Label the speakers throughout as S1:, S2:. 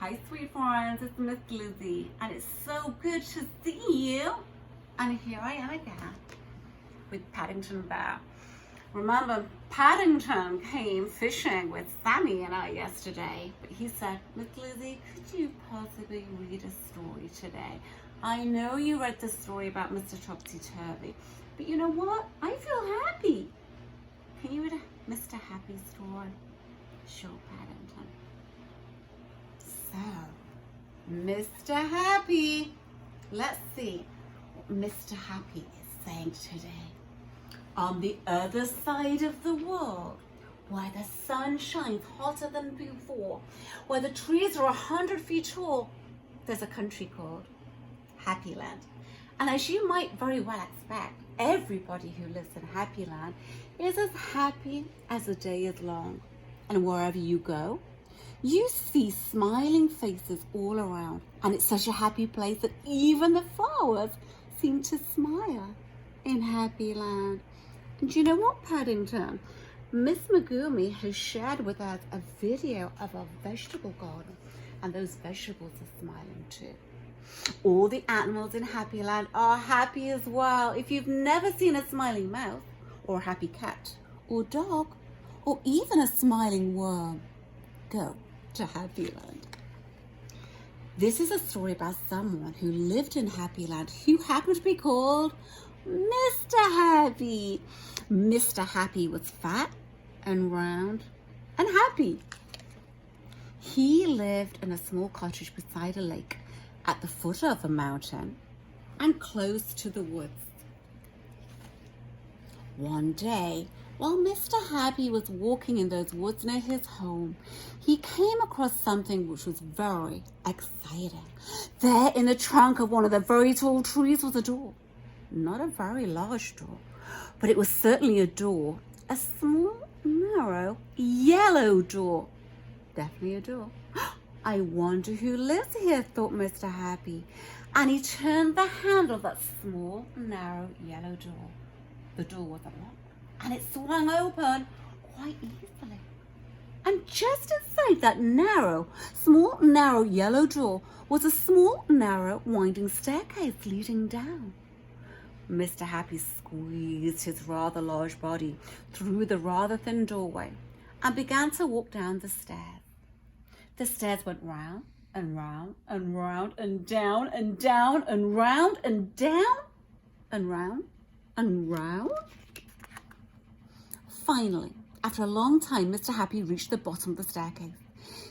S1: Hi, sweet friends, it's Miss Lizzie, and it's so good to see you. And here I am again with Paddington Bear. Remember, Paddington came fishing with Sammy and I yesterday, but he said, Miss Lizzie, could you possibly read a story today? I know you read the story about Mr. Topsy-Turvy, but you know what? I feel happy. Can you read a Mr. Happy story? Sure, Paddington. So, Mr. Happy, let's see what Mr. Happy is saying today. On the other side of the world, where the sun shines hotter than before, where the trees are 100 feet tall, there's a country called Happyland. And as you might very well expect, everybody who lives in Happyland is as happy as the day is long. And wherever you go, you see smiling faces all around, and it's such a happy place that even the flowers seem to smile in Happyland. And you know what, Paddington? Miss Megumi has shared with us a video of a vegetable garden, and those vegetables are smiling too. All the animals in Happyland are happy as well. If you've never seen a smiling mouse, or a happy cat, or dog, or even a smiling worm, go to Happyland. This is a story about someone who lived in Happyland who happened to be called Mr. Happy. Mr. Happy was fat and round and happy. He lived in a small cottage beside a lake at the foot of a mountain and close to the woods. One day, while Mr. Happy was walking in those woods near his home, he came across something which was very exciting. There in the trunk of one of the very tall trees was a door. Not a very large door, but it was certainly a door. A small, narrow, yellow door. Definitely a door. I wonder who lives here, thought Mr. Happy. And he turned the handle of that small, narrow, yellow door. The door was unlocked, and it swung open quite easily. And just inside that small, narrow yellow door was a small, narrow, winding staircase leading down. Mr. Happy squeezed his rather large body through the rather thin doorway and began to walk down the stairs. The stairs went round and round and round and down and down and round and down and round and round. Finally, after a long time, Mr. Happy reached the bottom of the staircase.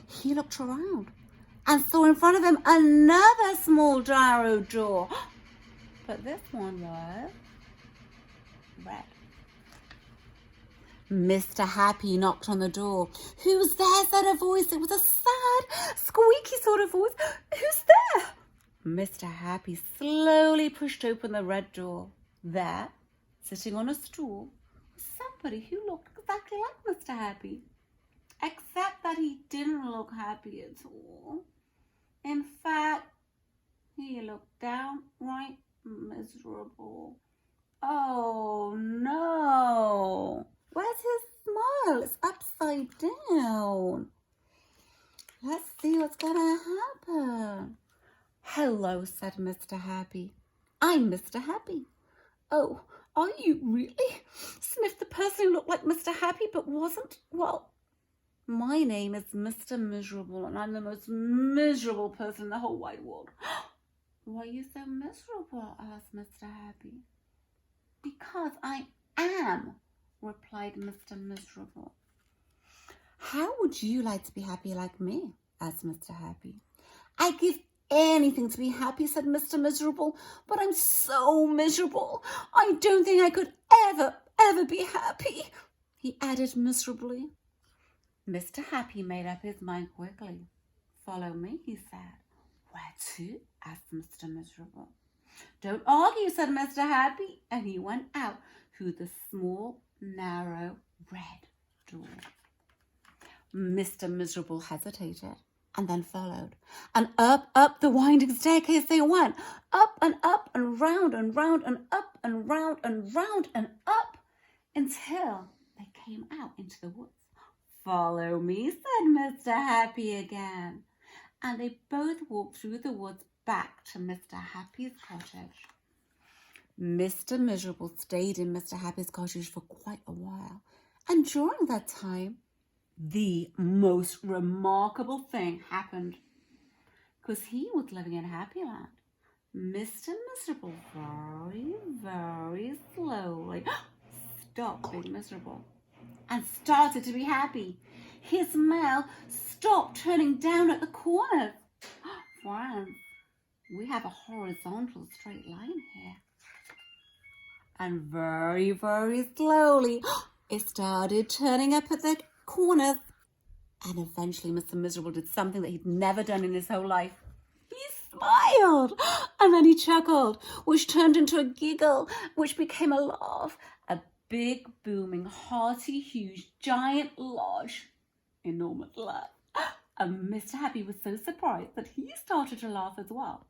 S1: He looked around and saw in front of him another small narrow door. But this one was red. Mr. Happy knocked on the door. "Who's there?" said a voice. It was a sad, squeaky sort of voice. "Who's there?" Mr. Happy slowly pushed open the red door. There, sitting on a stool, was somebody who looked exactly like Mr. Happy, except that he didn't look happy at all. In fact, he looked downright miserable. Oh no! Where's his smile? It's upside down. Let's see what's gonna happen. "Hello," said Mr. Happy. "I'm Mr. Happy." "Oh, are you really?" sniffed the person who looked like Mr. Happy but wasn't. "Well, my name is Mr. Miserable, and I'm the most miserable person in the whole wide world." "Why are you so miserable?" asked Mr. Happy. "Because I am," replied Mr. Miserable. "How would you like to be happy like me?" asked Mr. Happy. "I'd give anything to be happy," said Mr. Miserable, "but I'm so miserable. I don't think I could ever be happy," he added miserably. Mr. Happy made up his mind quickly. "Follow me," he said. "Where to?" asked Mr. Miserable. "Don't argue," said Mr. Happy, and he went out through the small, narrow, red door. Mr. Miserable hesitated and then followed, and up the winding staircase they went, up and round and round and up and round and round and up, until they came out into the woods. "Follow me," said Mr. Happy again. and they both walked through the woods back to Mr. Happy's cottage. Mr. Miserable stayed in Mr. Happy's cottage for quite a while, and during that time, the most remarkable thing happened. Because he was living in Happyland, Mr. Miserable very, very slowly stopped being miserable and started to be happy. His mouth stopped turning down at the corners. Friends, we have a horizontal straight line here. And very, very slowly, it started turning up at the corners. And eventually Mr. Miserable did something that he'd never done in his whole life. He smiled, and then he chuckled, which turned into a giggle, which became a laugh. A big, booming, hearty, huge, giant, large, enormous laugh. And Mr. Happy was so surprised that he started to laugh as well.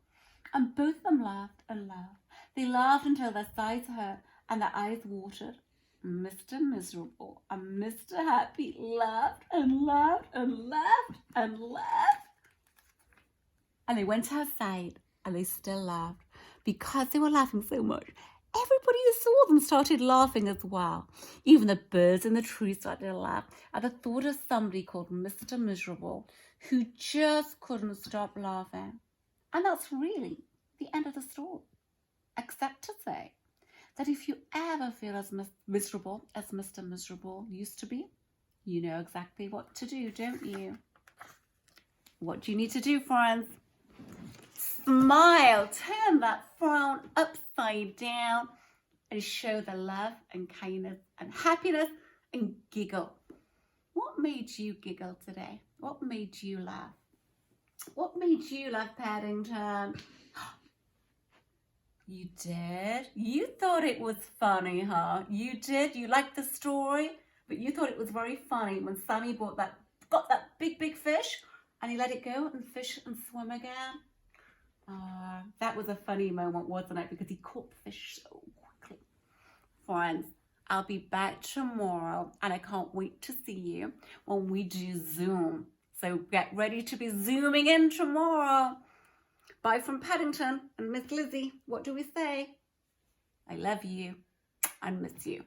S1: And both of them laughed and laughed. They laughed until their sides hurt and their eyes watered. Mr. Miserable and Mr. Happy laughed and laughed and laughed and laughed. And they went outside and they still laughed. Because they were laughing so much, everybody who saw them started laughing as well. Even the birds in the trees started to laugh at the thought of somebody called Mr. Miserable who just couldn't stop laughing. And that's really the end of the story. Except to say that if you ever feel as miserable as Mr. Miserable used to be, you know exactly what to do, don't you? What do you need to do, friends? Smile, turn that frown upside down and show the love and kindness and happiness and giggle. What made you giggle today? What made you laugh? What made you laugh, Paddington? You did? You thought it was funny, huh? You did? You liked the story? But you thought it was very funny when Sammy got that big fish and he let it go and fish and swim again. That was a funny moment, wasn't it? Because he caught the fish so quickly. Friends, I'll be back tomorrow and I can't wait to see you when we do Zoom. So get ready to be zooming in tomorrow. Bye from Paddington and Miss Lizzie. What do we say? I love you and miss you.